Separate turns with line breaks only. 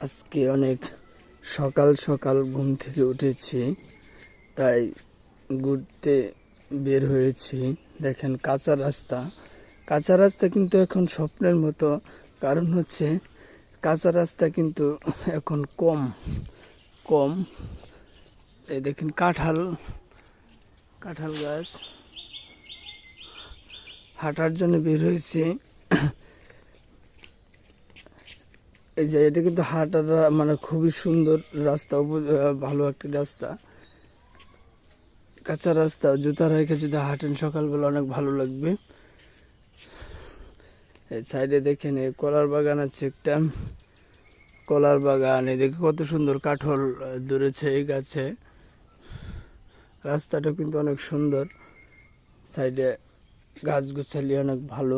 আজকে অনেক সকাল সকাল ঘুম থেকে উঠেছি, তাই ঘুরতে বের হয়েছি। দেখেন কাঁচা রাস্তা কিন্তু এখন স্বপ্নের মতো। কারণ হচ্ছে কাঁচা রাস্তা কিন্তু এখন কম কম। এই দেখেন কাঁঠাল গাছ। হাঁটার জন্য বের হয়েছি। এই যে এটা কিন্তু হাঁটার মানে খুবই সুন্দর রাস্তা, ভালো একটি রাস্তা, কাঁচা রাস্তা। জুতা রেখে যদি হাঁটেন সকালবেলা অনেক ভালো লাগবে। এই সাইডে দেখেন এই কলার বাগান আছে একটা, কলার বাগান। এদিকে কত সুন্দর কাঁঠাল ধরেছে এই গাছে। রাস্তাটা কিন্তু অনেক সুন্দর, সাইডে গাছগুছালি অনেক ভালো।